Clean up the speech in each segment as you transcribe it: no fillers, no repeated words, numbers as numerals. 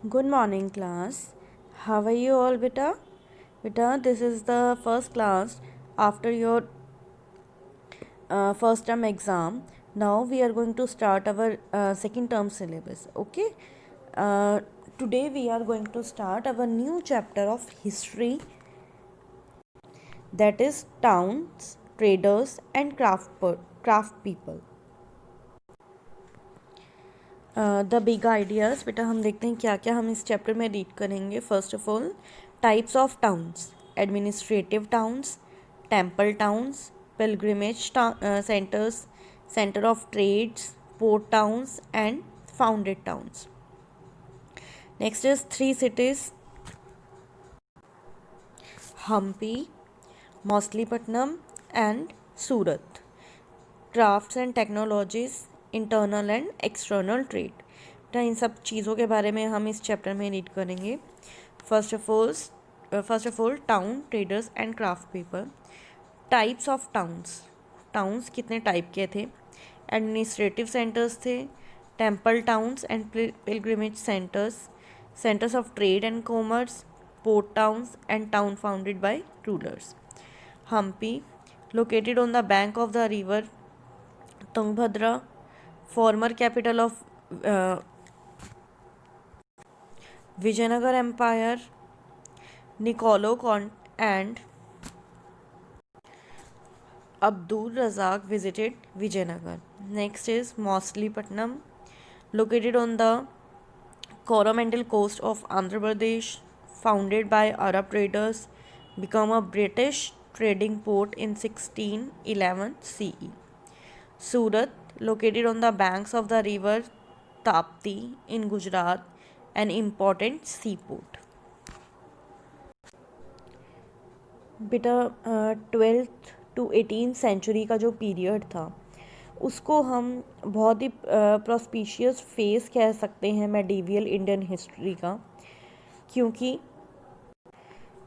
Good morning, class. How are you all, beta? Beta, this is the first class after your first term exam. Now we are going to start our second term syllabus. Okay. Uh, Today we are going to start our new chapter of history, that is towns, traders, and craft people. The big ideas बेटा हम देखते हैं क्या क्या हम इस chapter में read करेंगे. First of all, types of towns, administrative towns, temple towns, pilgrimage centres, centre of trades, port towns and founded towns. Next is three cities, Hampi, Masulipatnam and Surat. Crafts and technologies, internal and external trade. तो इन सब चीज़ों के बारे में हम इस chapter में रीड करेंगे. First of all town, traders and craft people. Types of towns, towns कितने टाइप के थे. एडमिनिस्ट्रेटिव सेंटर्स थे, temple towns and pilgrimage centres, centres of trade and commerce, port towns and town founded by rulers. Hampi, located on the bank of the river Tungabhadra, former capital of Vijayanagar Empire. Niccolo and Abdul Razak visited Vijayanagar. Next is Mausolepatnam, located on the Coromandel coast of Andhra Pradesh, founded by Arab traders, become a British trading port in 1611 CE. Surat, located on the banks of the river Tapti in Gujarat, an important seaport. बेटा 12th to 18th century का जो period था उसको हम बहुत ही प्रॉस्पिशियस face कह सकते हैं मेडिवियल इंडियन हिस्ट्री का, क्योंकि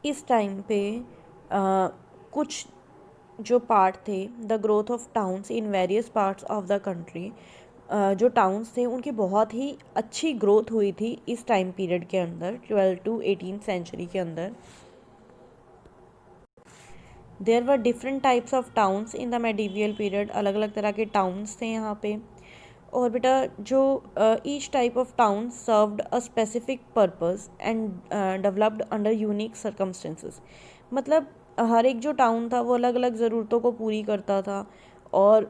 इस टाइम पे कुछ जो पार्ट थे, the growth of towns in various parts of the country, जो टाउन्स थे उनकी बहुत ही अच्छी ग्रोथ हुई थी इस टाइम पीरियड के अंदर, 12 to 18 सेंचुरी के अंदर. There were different types of towns in the medieval period. अलग अलग तरह के टाउन्स थे यहाँ पे. और बेटा जो each type of town served a specific purpose and developed under unique circumstances. मतलब हर एक जो टाउन था वो अलग अलग ज़रूरतों को पूरी करता था और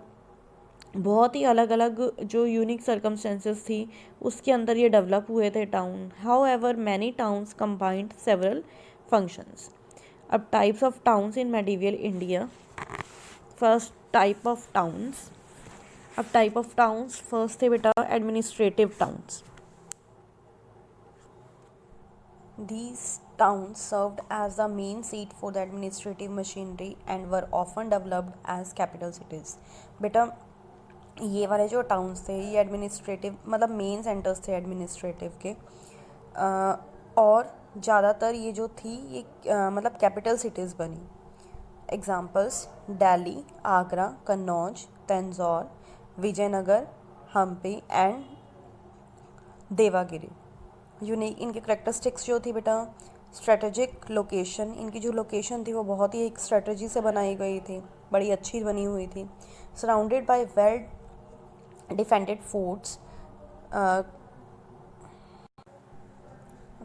बहुत ही अलग अलग जो यूनिक सर्कमस्टेंसेस थी उसके अंदर ये डेवलप हुए थे town. However many towns combined several functions. अब types of towns in medieval India. First type of towns. अब टाइप ऑफ टाउन्स फर्स्ट थे बेटा administrative towns. These towns served as the main seat for the administrative machinery and were often developed as capital cities. बेटा ये वाले जो towns थे ये administrative मतलब मेन सेंटर्स थे एडमिनिस्ट्रेटिव के, और ज़्यादातर ये जो थी ये मतलब कैपिटल सिटीज़ बनी. Examples Delhi, Agra, Kannauj, Tanjore, Vijayanagar, Hampi and Devagiri. Unique इनके करेक्टरिस्टिक्स जो थी बेटा, स्ट्रेटेजिक लोकेशन, इनकी जो लोकेशन थी वो बहुत ही एक स्ट्रेटजी से बनाई गई थी, बड़ी अच्छी बनी हुई थी. Surrounded by well defended forts,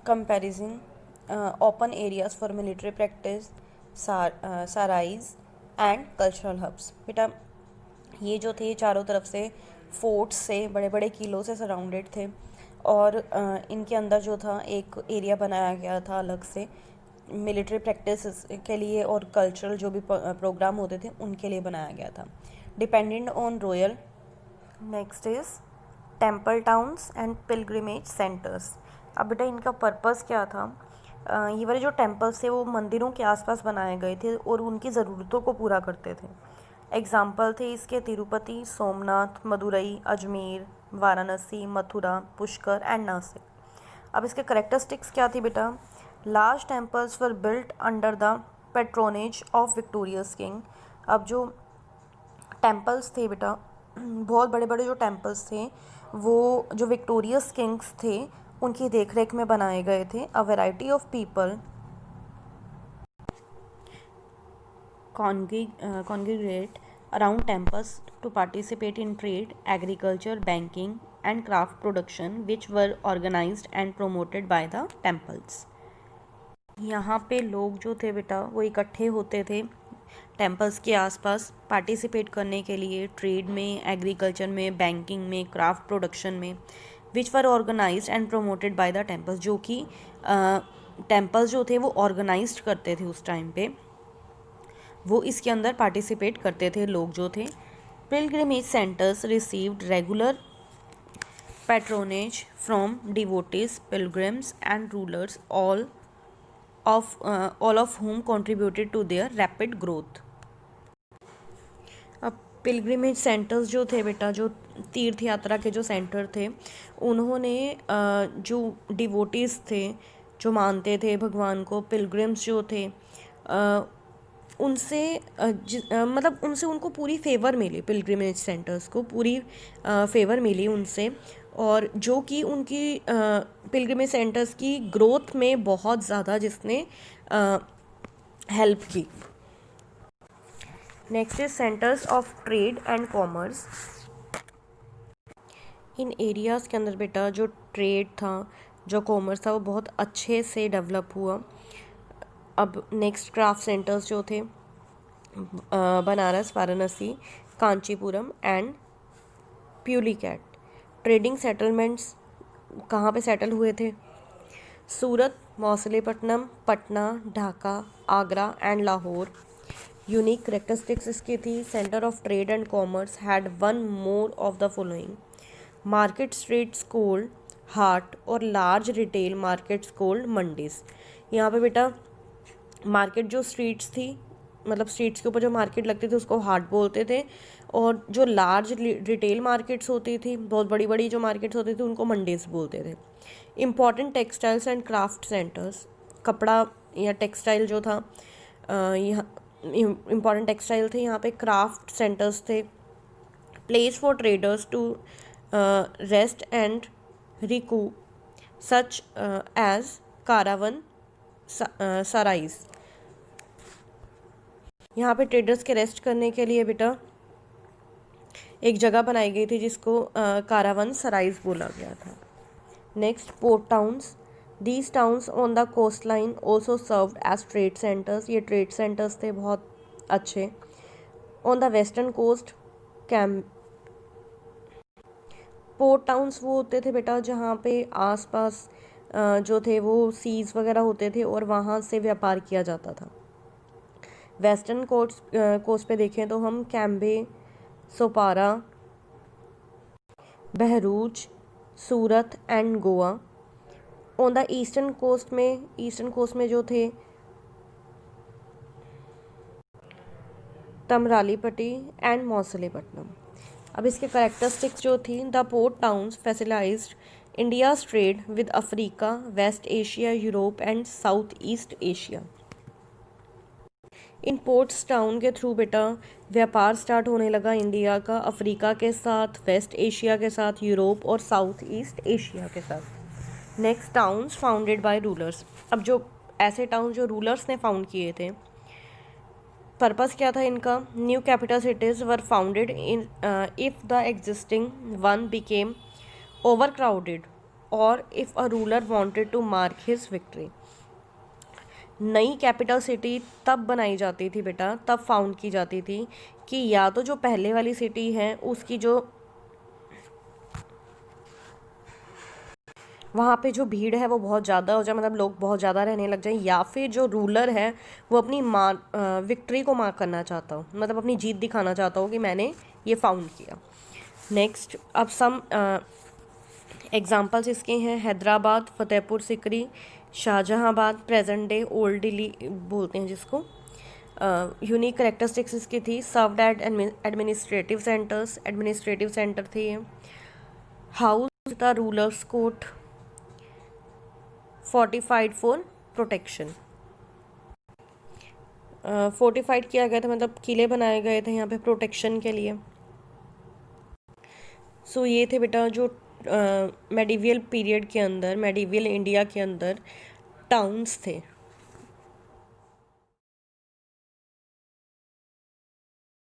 comparison, open areas for military practice, sarais and cultural hubs. बेटा ये जो थे चारों तरफ से फोर्ट्स से, बड़े बड़े किलों से सराउंडेड थे और इनके अंदर जो था एक एरिया बनाया गया था अलग से मिलिट्री प्रैक्टिस के लिए और कल्चरल जो भी प्रोग्राम होते थे उनके लिए बनाया गया था. Dependent on royal. Next is temple towns and pilgrimage centres. अब बेटा इनका पर्पस क्या था. ये वाले जो टेम्पल्स थे वो मंदिरों के आसपास बनाए गए थे और उनकी ज़रूरतों को पूरा करते थे. एग्जाम्पल थे इसके तिरुपति, सोमनाथ, मदुरई, अजमेर, वाराणसी, मथुरा, पुष्कर एंड नासिक. अब इसके करेक्टरिस्टिक्स क्या थी बेटा. Large temples were built under the patronage of victorious king. अब जो टेम्पल्स थे बेटा, बहुत बड़े बड़े जो टेम्पल्स थे वो जो विक्टोरियस किंग्स थे उनकी देखरेख में बनाए गए थे। A variety of people congregate around temples to participate in trade, agriculture, banking, and craft production, which were organized and promoted by the temples. यहाँ पे लोग जो थे बेटा वो इकट्ठे होते थे टेम्पल्स के आसपास पार्टिसिपेट करने के लिए, ट्रेड में, एग्रीकल्चर में, बैंकिंग में, क्राफ्ट प्रोडक्शन में, which were organised and promoted by the temples, जो कि टेम्पल्स जो थे वो ऑर्गेनाइज्ड करते थे उस टाइम पे, वो इसके अंदर पार्टिसिपेट करते थे लोग जो थे। Pilgrimage centres received regular patronage from devotees, pilgrims, and rulers, all of whom contributed to their rapid growth. अब पिलग्रिमेज सेंटर्स जो थे बेटा, जो तीर्थ यात्रा के जो सेंटर थे, उन्होंने जो डिवोटीज़ थे, जो मानते थे भगवान को, पिलग्रिम्स जो थे, उनसे मतलब उनसे उनको पूरी फेवर मिली, पिलग्रिमेज सेंटर्स को पूरी फेवर मिली उनसे, और जो कि उनकी पिलग्रिमेज सेंटर्स की ग्रोथ में बहुत ज़्यादा जिसने हेल्प की। Next is centres of trade and commerce. In areas के अंदर बेटा जो ट्रेड था, जो कॉमर्स था, वो बहुत अच्छे से डेवलप हुआ। अब नेक्स्ट क्राफ्ट सेंटर्स जो थे Banaras, Varanasi, Kanchipuram and Pulicat. Trading settlements कहाँ पे सेटल हुए थे? Surat, Masulipatnam, Patna, Dhaka, Agra and Lahore. Unique characteristics इसकी थी, centre of trade and commerce had one more of the following: market streets called haat और large retail markets called mandis. यहाँ पे बेटा मार्केट जो स्ट्रीट्स थी, मतलब स्ट्रीट्स के ऊपर जो मार्केट लगती थी उसको हाट बोलते थे, और जो लार्ज रिटेल मार्केट्स होती थी, बहुत बड़ी बड़ी जो मार्केट्स होती थी, उनको मंडीज बोलते थे। Important textiles and craft centres, कपड़ा या टेक्सटाइल जो था, यहाँ इम्पॉर्टेंट टेक्सटाइल थे, यहाँ पे क्राफ्ट सेंटर्स थे। Place for traders to rest and recoup such as caravan sarais. यहाँ पे ट्रेडर्स के रेस्ट करने के लिए बेटा एक जगह बनाई गई थी जिसको कारावन सराइज बोला गया था। Next, port towns. These towns on the coastline also served as trade centres. ये ट्रेड सेंटर्स थे बहुत अच्छे। On the western coast port towns वो होते थे बेटा जहाँ पे आसपास जो थे वो सीज वगैरह होते थे और वहाँ से व्यापार किया जाता था। वेस्टर्न कोस्ट पे देखें तो हम Cambay, Sopara, Bharuch, Surat and Goa. On the eastern coast में जो थे तमरालीपट्टी एंड मौसलीपट्टनम। अब इसके करेक्टरिस्टिक्स जो थी, the port towns facilitated India's trade with Africa, West Asia, Europe and South East Asia. In ports town के थ्रू बेटा व्यापार स्टार्ट होने लगा इंडिया का अफ्रीका के साथ, वेस्ट एशिया के साथ, यूरोप और साउथ ईस्ट एशिया के साथ। Next, towns founded by rulers. अब जो ऐसे टाउन जो रूलर्स ने फाउंड किए थे, पर्पस क्या था इनका? New capital cities were founded in if the existing one became overcrowded और if a ruler wanted to mark his victory. नई कैपिटल सिटी तब बनाई जाती थी बेटा, तब फाउंड की जाती थी कि या तो जो पहले वाली सिटी है उसकी जो वहाँ पे जो भीड़ है वो बहुत ज़्यादा हो जाए, मतलब लोग बहुत ज़्यादा रहने लग जाए, या फिर जो रूलर है वो अपनी विक्ट्री को मार्क करना चाहता हो, मतलब अपनी जीत दिखाना चाहता हो कि मैंने ये फाउंड किया। नेक्स्ट, अब सम एग्जाम्पल्स इसके हैं: Hyderabad, Fatehpur Sikri, Shahjahanabad, present day old Delhi बोलते हैं जिसको। यूनिक करेक्टरिस्टिक्स इसकी थी, सर्व्ड एट एडमिनिस्ट्रेटिव सेंटर थे ये। House the rulers court, fortified for protection. Fortified किया गया था, मतलब किले बनाए गए थे यहाँ पे प्रोटेक्शन के लिए। सो ये थे बेटा जो मेडिवियल पीरियड के अंदर, मेडिवियल इंडिया के अंदर टाउन्स थे,